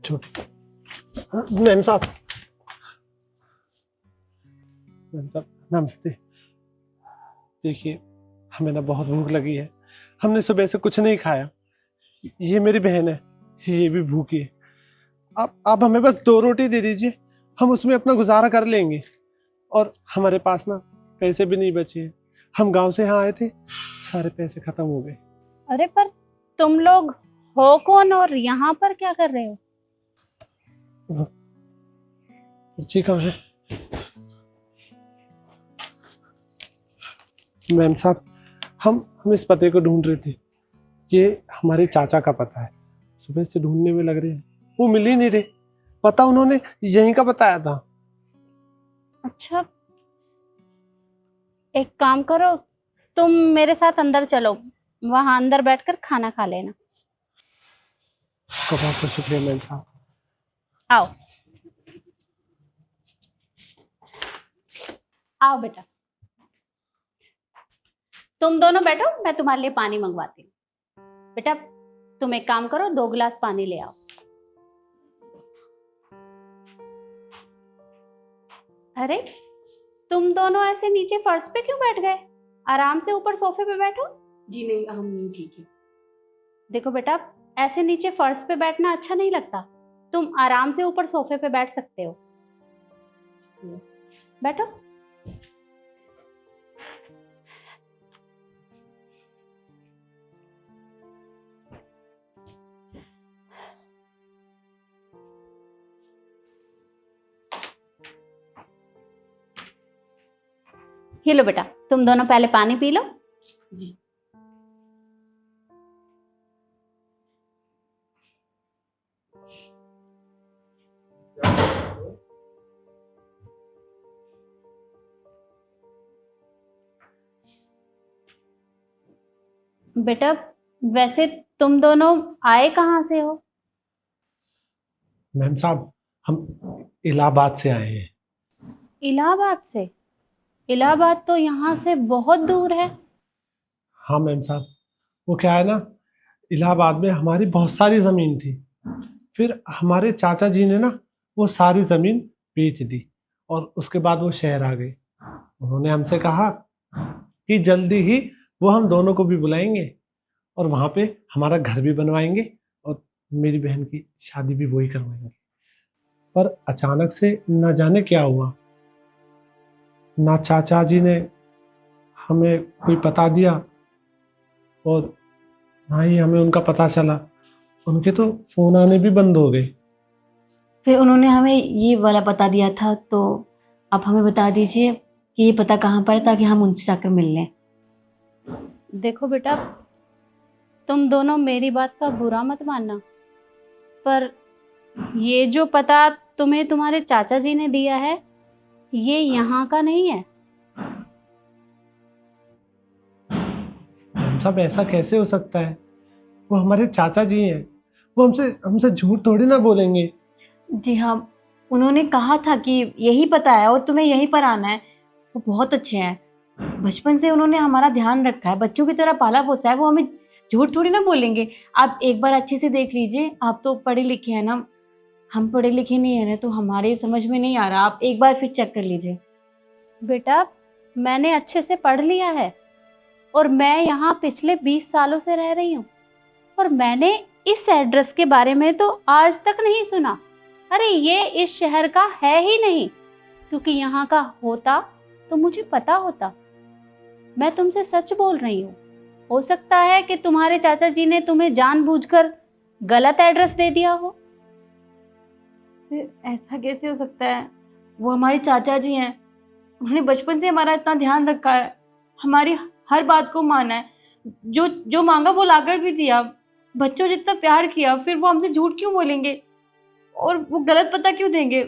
छोटी। हाँ, मैम साहब, नमस्ते। देखिए, हमें ना बहुत भूख लगी है। हमने सुबह से कुछ नहीं खाया। ये मेरी बहन है, ये भी भूखी है। आप हमें बस 2 रोटी दे दीजिए, हम उसमें अपना गुजारा कर लेंगे। और हमारे पास ना पैसे भी नहीं बचे हैं। हम गांव से यहाँ आए थे, सारे पैसे खत्म हो गए। अरे पर तुम लोग हो कौन और यहाँ पर क्या कर रहे हो? पर्ची कहाँ है? मैम साहब, हम इस पते को ढूंढ रहे थे। ये हमारे चाचा का पता है। सुबह से ढूंढने में लग रहे हैं, वो मिल ही नहीं रहे। पता उन्होंने यहीं का बताया था। अच्छा, एक काम करो, तुम मेरे साथ अंदर चलो, वहां अंदर बैठकर खाना खा लेना। बहुत बहुत शुक्रिया मैम साहब। आओ आओ बेटा, तुम दोनों बैठो, मैं तुम्हारे लिए पानी मंगवाती हूँ। बेटा तुम एक काम करो, 2 गिलास पानी ले आओ। अरे तुम दोनों ऐसे नीचे फर्श पे क्यों बैठ गए? आराम से ऊपर सोफे पे बैठो। जी नहीं, हम नहीं, ठीक है। देखो बेटा, ऐसे नीचे फर्श पे बैठना अच्छा नहीं लगता। तुम आराम से ऊपर सोफे पे बैठ सकते हो। बैठो। ये लो बेटा, तुम दोनों पहले पानी पी लो। जी। बेटा वैसे तुम दोनों आए कहाँ से हो? मैम साहब, हम इलाहाबाद से आए हैं। इलाहाबाद से? इलाहाबाद तो यहाँ से बहुत दूर है। हाँ मैम साहब, वो क्या है ना, इलाहाबाद में हमारी बहुत सारी ज़मीन थी। फिर हमारे चाचा जी ने ना वो सारी ज़मीन बेच दी और उसके बाद वो शहर आ गए। उन्होंने हमसे कहा कि जल्दी ही वो हम दोनों को भी बुलाएंगे और वहाँ पे हमारा घर भी बनवाएंगे और मेरी बहन की शादी भी वही करवाएंगे। पर अचानक से न जाने क्या हुआ, ना चाचा जी ने हमें कोई पता दिया और ना ही हमें उनका पता चला। उनके तो फोन आने भी बंद हो गए। फिर उन्होंने हमें ये वाला पता दिया था, तो आप हमें बता दीजिए कि ये पता कहाँ पर है, ताकि हम उनसे जाकर मिल लें। देखो बेटा, तुम दोनों मेरी बात का बुरा मत मानना, पर ये जो पता तुम्हें तुम्हारे चाचा जी ने दिया है, ये यहाँ का नहीं है। हम सब ऐसा कैसे हो सकता है? वो हमारे चाचा जी हैं। वो हमसे हमसे झूठ थोड़ी ना बोलेंगे। जी हाँ, उन्होंने कहा था कि यही पता है और तुम्हें यहीं पर आना है। वो बहुत अच्छे हैं। बचपन से उन्होंने हमारा ध्यान रखा है, बच्चों की तरह पाला पोसा है। वो हमें झूठ थोड़ी ना बोलेंगे। आप एक बार अच्छे से देख लीजिए। आप तो पढ़े लिखे हैं ना, हम पढ़े लिखे नहीं है ना, तो हमारे समझ में नहीं आ रहा। आप एक बार फिर चेक कर लीजिए। बेटा मैंने अच्छे से पढ़ लिया है और मैं यहाँ पिछले 20 सालों से रह रही हूँ, और मैंने इस एड्रेस के बारे में तो आज तक नहीं सुना। अरे ये इस शहर का है ही नहीं, क्योंकि यहाँ का होता तो मुझे पता होता। मैं तुमसे सच बोल रही हूँ। हो सकता है कि तुम्हारे चाचा जी ने तुम्हें जानबूझकर गलत एड्रेस दे दिया हो। फिर ऐसा कैसे हो सकता है? वो हमारे चाचा जी हैं। उन्होंने बचपन से हमारा इतना ध्यान रखा है, हमारी हर बात को माना है। जो जो मांगा वो लाकर भी दिया। बच्चों जितना प्यार किया, फिर वो हमसे झूठ क्यों बोलेंगे और वो गलत पता क्यों देंगे?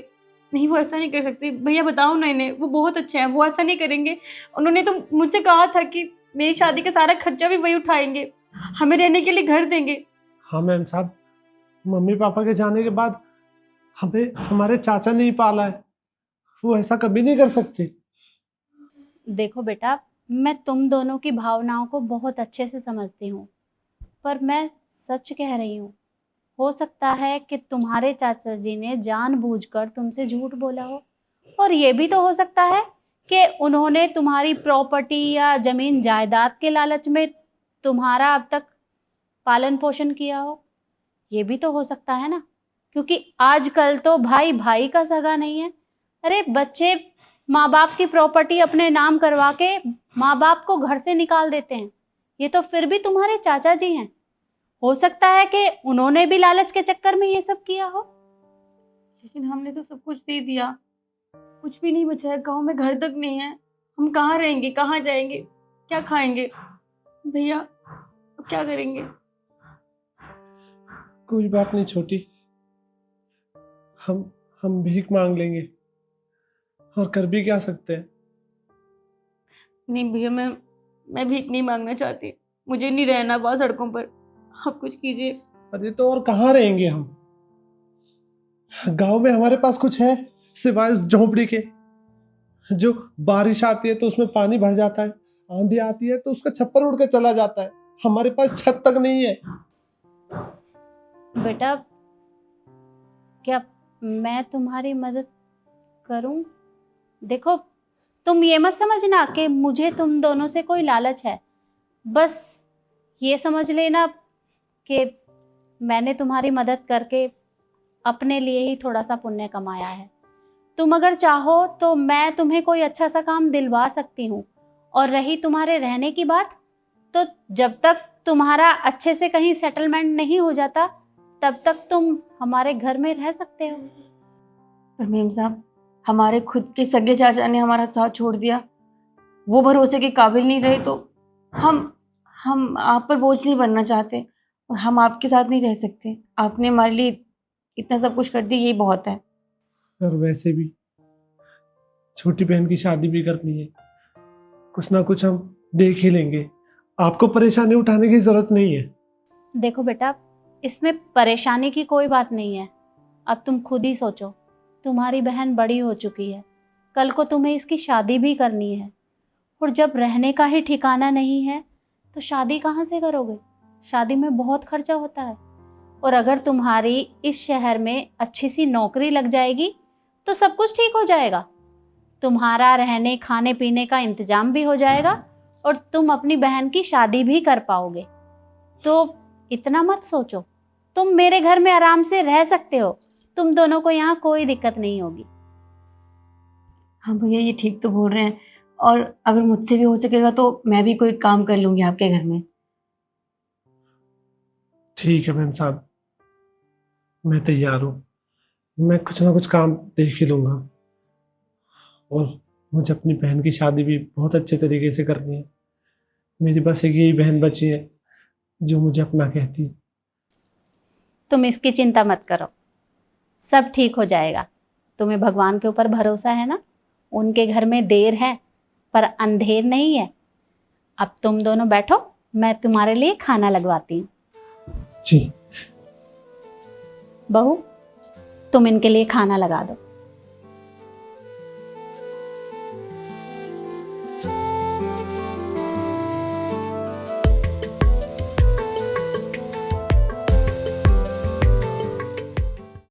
नहीं, वो ऐसा नहीं कर सकते। भैया बताओ ना इन्हें, वो बहुत अच्छे हैं, वो ऐसा नहीं करेंगे। उन्होंने तो मुझसे कहा था कि मेरी शादी का सारा खर्चा भी वही उठाएंगे, हमें रहने के लिए घर देंगे। हाँ मैम साहब, मम्मी पापा के जाने के बाद हमें हमारे चाचा ने ही पाला है। वो ऐसा कभी नहीं कर सकते। देखो बेटा, मैं तुम दोनों की भावनाओं को बहुत अच्छे से समझती हूँ, पर मैं सच कह रही हूँ। हो सकता है कि तुम्हारे चाचा जी ने जानबूझकर तुमसे झूठ बोला हो, और ये भी तो हो सकता है कि उन्होंने तुम्हारी प्रॉपर्टी या जमीन जायदाद के लालच में तुम्हारा अब तक पालन पोषण किया हो। ये भी तो हो सकता है ना, क्योंकि आजकल तो भाई भाई का सगा नहीं है। अरे बच्चे माँ बाप की प्रॉपर्टी अपने नाम करवा के माँ बाप को घर से निकाल देते हैं। ये तो फिर भी तुम्हारे चाचा जी हैं। हो सकता है कि उन्होंने भी लालच के चक्कर में ये सब किया हो। लेकिन हमने तो सब कुछ दे दिया, कुछ भी नहीं बचा है। गांव में घर तक नहीं है, हम कहाँ रहेंगे, कहाँ जाएंगे, क्या खाएंगे? भैया अब क्या करेंगे? कोई बात नहीं छोटी, हम भीख मांग लेंगे, और कर भी क्या सकते हैं। नहीं भैया, मैं भीख नहीं मांगना चाहती, मुझे नहीं रहना बाहर सड़कों पर। आप कुछ कीजिए। अरे तो और कहाँ रहेंगे हम? गांव में हमारे पास कुछ है सिवाय इस झोंपड़ी के? जो बारिश आती है तो उसमें पानी भर जाता है, आंधी आती है तो उसका छप्पर उड़ के चला जाता है, हमारे पास छत तक नहीं है। बेटा, क्या मैं तुम्हारी मदद करूं? देखो, तुम ये मत समझना कि मुझे तुम दोनों से कोई लालच है। बस ये समझ लेना कि मैंने तुम्हारी मदद करके अपने लिए ही थोड़ा सा पुण्य कमाया है। तुम अगर चाहो तो मैं तुम्हें कोई अच्छा सा काम दिलवा सकती हूँ। और रही तुम्हारे रहने की बात, तो जब तक तुम्हारा अच्छे से कहीं सेटलमेंट नहीं हो जाता तब तक तुम हमारे घर में रह सकते हो। पर मेम साहब, हमारे खुद के सगे चाचा ने हमारा साथ छोड़ दिया, वो भरोसे के काबिल नहीं रहे, तो हम आप पर बोझ नहीं बनना चाहते, और हम आपके साथ नहीं रह सकते। आपने हमारे लिए इतना सब कुछ कर दिया, यही बहुत है। और वैसे भी छोटी बहन की शादी भी करनी है, कुछ ना कुछ हम देख ही लेंगे, आपको परेशानी उठाने की जरूरत नहीं है। देखो बेटा, इसमें परेशानी की कोई बात नहीं है। अब तुम खुद ही सोचो, तुम्हारी बहन बड़ी हो चुकी है, कल को तुम्हें इसकी शादी भी करनी है, और जब रहने का ही ठिकाना नहीं है तो शादी कहाँ से करोगे? शादी में बहुत खर्चा होता है। और अगर तुम्हारी इस शहर में अच्छी सी नौकरी लग जाएगी तो सब कुछ ठीक हो जाएगा। तुम्हारा रहने खाने पीने का इंतजाम भी हो जाएगा और तुम अपनी बहन की शादी भी कर पाओगे। तो इतना मत सोचो, तुम मेरे घर में आराम से रह सकते हो, तुम दोनों को यहाँ कोई दिक्कत नहीं होगी। हाँ भैया, ये ठीक तो बोल रहे हैं, और अगर मुझसे भी हो सकेगा तो मैं भी कोई काम कर लूँगी आपके घर में। ठीक है मैम साहब, मैं तैयार हूँ, मैं कुछ ना कुछ काम देख ही लूँगा, और मुझे अपनी बहन की शादी भी बहुत अच्छे तरीके से करनी है। मेरी बस एक यही बहन बची है जो मुझे अपना कहती है। तुम इसकी चिंता मत करो, सब ठीक हो जाएगा। तुम्हें भगवान के ऊपर भरोसा है ना? उनके घर में देर है पर अंधेर नहीं है। अब तुम दोनों बैठो, मैं तुम्हारे लिए खाना लगवाती हूँ। जी बहू, तुम इनके लिए खाना लगा दो।